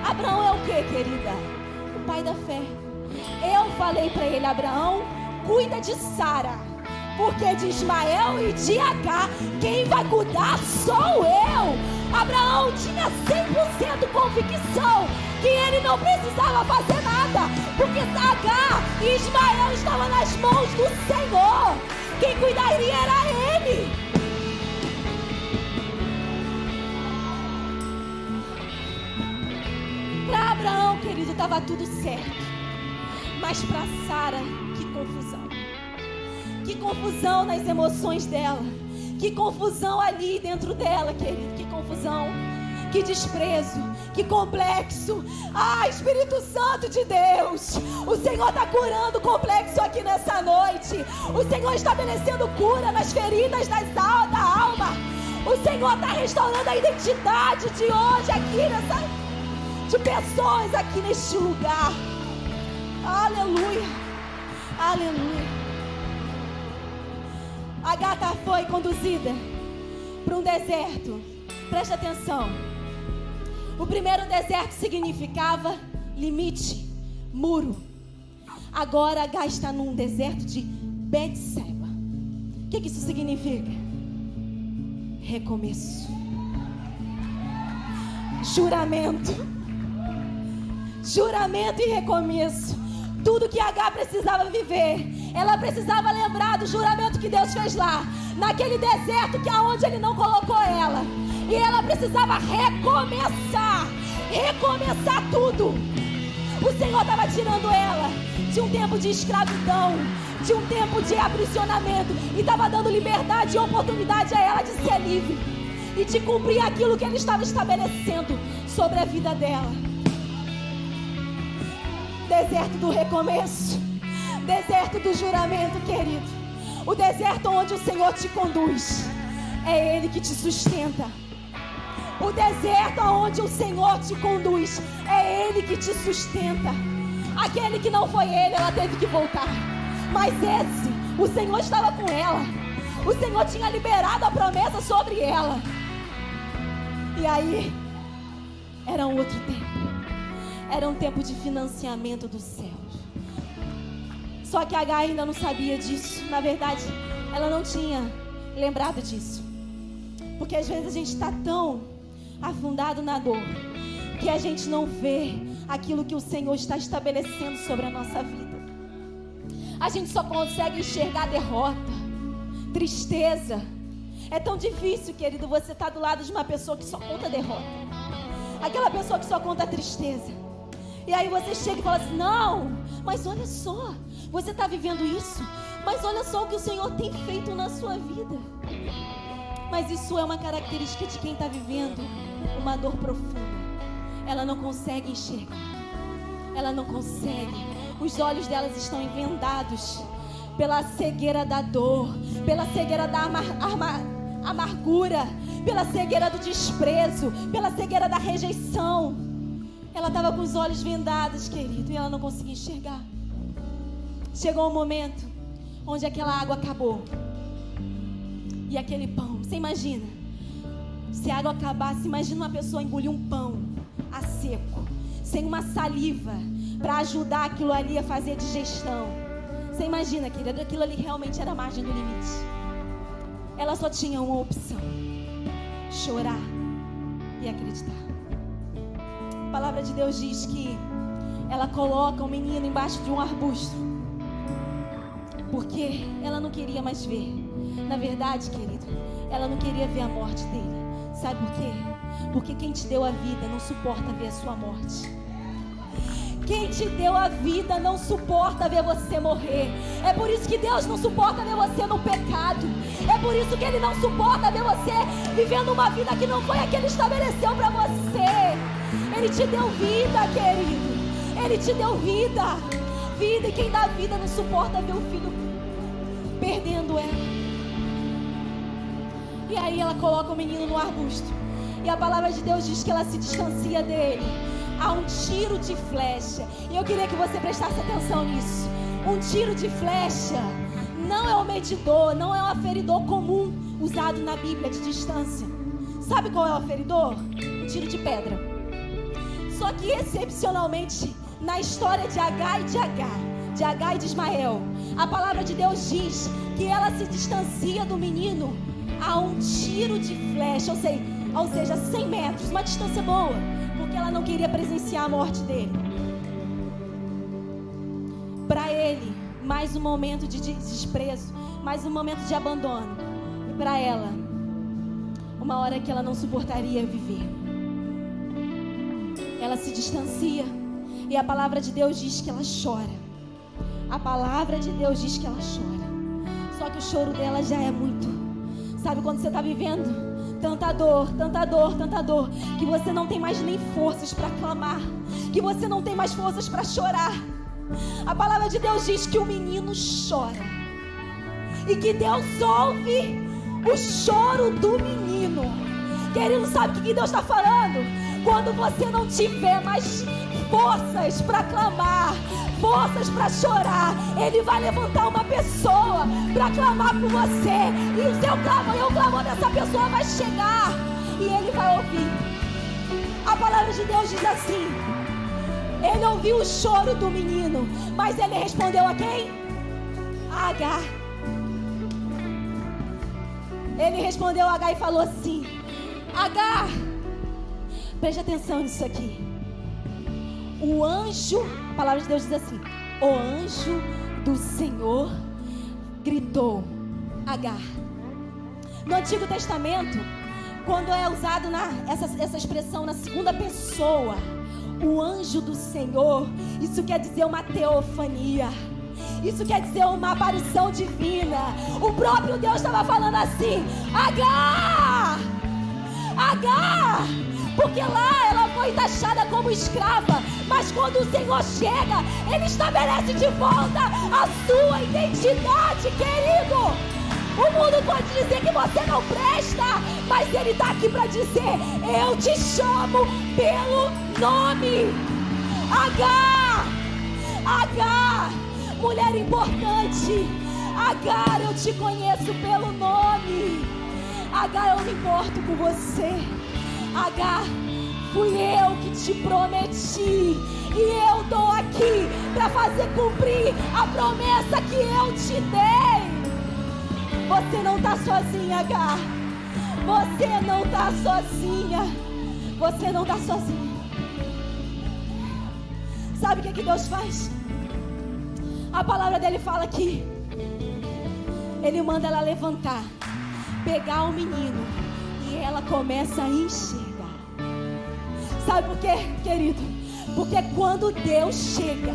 [SPEAKER 1] Abraão é o que, querida? O pai da fé. Eu falei para ele: Abraão, cuida de Sara, porque de Ismael e de Agar, quem vai cuidar sou eu. Abraão tinha 100% convicção que ele não precisava fazer nada, porque Agar e Ismael estavam nas mãos do Senhor. Quem cuidaria era ele. Para Abraão, querido, estava tudo certo. Mas para Sara, que confusão. Que confusão nas emoções dela. Que confusão ali dentro dela, querido. Que confusão. Que desprezo, que complexo. Espírito Santo de Deus, o Senhor está curando o complexo aqui nessa noite. O Senhor estabelecendo cura nas feridas da alma. O Senhor está restaurando a identidade de hoje aqui de pessoas aqui neste lugar. Aleluia, aleluia. Agatha foi conduzida para um deserto. Preste atenção. O primeiro deserto significava limite, muro. Agora Agar está num deserto de Betseba. O que isso significa? Recomeço. Juramento. Juramento e recomeço. Tudo que Agar precisava viver, ela precisava lembrar do juramento que Deus fez lá, naquele deserto que é onde Ele não colocou ela. E ela precisava recomeçar tudo. O Senhor estava tirando ela de um tempo de escravidão, de um tempo de aprisionamento, e estava dando liberdade e oportunidade a ela de ser livre e de cumprir aquilo que Ele estava estabelecendo sobre a vida dela. Deserto do recomeço, deserto do juramento, querido. O deserto onde o Senhor te conduz, é Ele que te sustenta. O deserto onde o Senhor te conduz, é Ele que te sustenta. Aquele que não foi Ele, ela teve que voltar. Mas esse, o Senhor estava com ela. O Senhor tinha liberado a promessa sobre ela. E aí, era um outro tempo. Era um tempo de financiamento dos céus. Só que Agar ainda não sabia disso. Na verdade, ela não tinha lembrado disso. Porque às vezes a gente está tão afundado na dor que a gente não vê aquilo que o Senhor está estabelecendo sobre a nossa vida. A gente só consegue enxergar derrota, tristeza. É tão difícil, querido, você estar do lado de uma pessoa que só conta derrota, aquela pessoa que só conta tristeza. E aí você chega e fala assim: não, mas olha só, você está vivendo isso, mas olha só o que o Senhor tem feito na sua vida. Mas isso é uma característica de quem está vivendo uma dor profunda. Ela não consegue enxergar. Ela não consegue. Os olhos delas estão envendados pela cegueira da dor, pela cegueira da amargura, pela cegueira do desprezo, pela cegueira da rejeição. Ela estava com os olhos vendados, querido, e ela não conseguia enxergar. Chegou um momento onde aquela água acabou. E aquele pão, você imagina? Se a água acabasse, imagina uma pessoa engolir um pão a seco, sem uma saliva para ajudar aquilo ali a fazer a digestão. Você imagina, querido, aquilo ali realmente era a margem do limite. Ela só tinha uma opção: chorar e acreditar. A palavra de Deus diz que ela coloca o menino embaixo de um arbusto, porque ela não queria mais ver. Na verdade, querido, ela não queria ver a morte dele. Sabe por quê? Porque quem te deu a vida não suporta ver a sua morte. Quem te deu a vida não suporta ver você morrer. É por isso que Deus não suporta ver você no pecado. É por isso que Ele não suporta ver você vivendo uma vida que não foi a que Ele estabeleceu para você. Ele te deu vida, querido. Ele te deu vida. Vida, e quem dá vida não suporta ver o filho perdendo ela. E aí ela coloca o menino no arbusto. E a palavra de Deus diz que ela se distancia dele a um tiro de flecha. E eu queria que você prestasse atenção nisso. Um tiro de flecha não é um medidor, não é um aferidor comum usado na Bíblia de distância. Sabe qual é o aferidor? Um tiro de pedra. Só que excepcionalmente, na história de Agar e de Ismael, a palavra de Deus diz que ela se distancia do menino a um tiro de flecha, ou seja, 100 metros, uma distância boa, porque ela não queria presenciar a morte dele. Para ele, mais um momento de desprezo, mais um momento de abandono. E para ela, uma hora que ela não suportaria viver. Ela se distancia, e a palavra de Deus diz que ela chora. A palavra de Deus diz que ela chora. Só que o choro dela já é muito. Sabe quando você está vivendo tanta dor, que você não tem mais nem forças para clamar, que você não tem mais forças para chorar. A palavra de Deus diz que o menino chora e que Deus ouve o choro do menino. Querido, sabe o que Deus está falando? Quando você não tiver mais forças para clamar, forças para chorar, Ele vai levantar uma pessoa para clamar por você, e o seu clamor e o clamor dessa pessoa vai chegar e Ele vai ouvir. A palavra de Deus diz assim: Ele ouviu o choro do menino, mas Ele respondeu a quem? A Agar. Ele respondeu a Agar e falou assim: Agar, preste atenção nisso aqui. O anjo, a palavra de Deus diz assim: o anjo do Senhor gritou, Agar. No Antigo Testamento, quando é usado essa expressão na segunda pessoa, o anjo do Senhor, isso quer dizer uma teofania, isso quer dizer uma aparição divina. O próprio Deus estava falando assim: Agar, Agar, porque lá ela foi taxada como escrava, mas quando o Senhor chega, Ele estabelece de volta a sua identidade, querido. O mundo pode dizer que você não presta, mas Ele está aqui para dizer: eu te chamo pelo nome. Agar, Agar, mulher importante. Agar, eu te conheço pelo nome. Agar, eu me importo com você. Agar, fui eu que te prometi, e eu estou aqui para fazer cumprir a promessa que eu te dei. Você não está sozinha, Agar. Você não está sozinha. Você não está sozinha. Sabe o que Deus faz? A palavra dele fala que Ele manda ela levantar, pegar o menino, e ela começa a enxergar. Sabe por quê, querido? Porque quando Deus chega,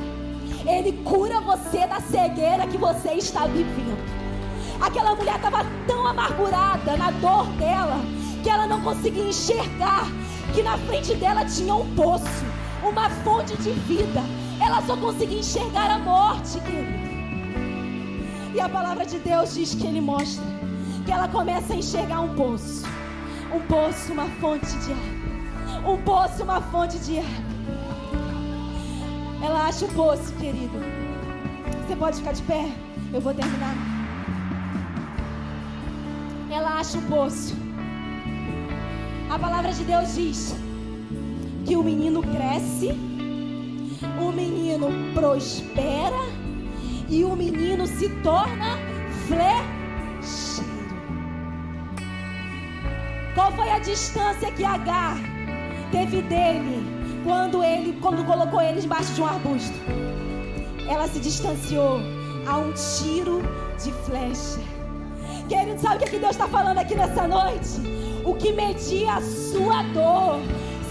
[SPEAKER 1] Ele cura você da cegueira que você está vivendo. Aquela mulher estava tão amargurada na dor dela, que ela não conseguia enxergar que na frente dela tinha um poço, uma fonte de vida. Ela só conseguia enxergar a morte, querido. E a palavra de Deus diz que Ele mostra que ela começa a enxergar um poço, uma fonte de água, um poço, uma fonte de água. Ela acha o poço, querido. Você pode ficar de pé? Eu vou terminar. Ela acha o poço. A palavra de Deus diz que o menino cresce, o menino prospera e o menino se torna flecheiro. Qual foi a distância que Agar teve dele quando colocou ele debaixo de um arbusto? Ela se distanciou a um tiro de flecha. Querido, sabe o que Deus está falando aqui nessa noite? O que media a sua dor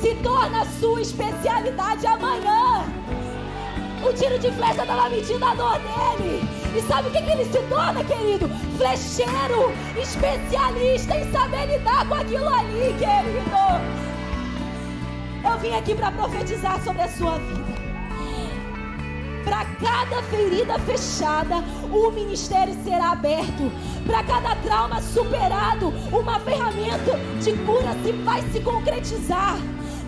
[SPEAKER 1] se torna a sua especialidade amanhã. O tiro de flecha estava medindo a dor dele. E sabe o que ele se torna, querido? Flecheiro, especialista em saber lidar com aquilo ali, querido. Eu vim aqui para profetizar sobre a sua vida. Para cada ferida fechada, o ministério será aberto. Para cada trauma superado, uma ferramenta de cura vai se concretizar.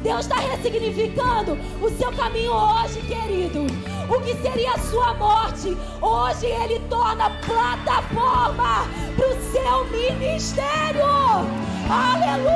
[SPEAKER 1] Deus está ressignificando o seu caminho hoje, querido. O que seria a sua morte, hoje Ele torna plataforma para o seu ministério. Aleluia!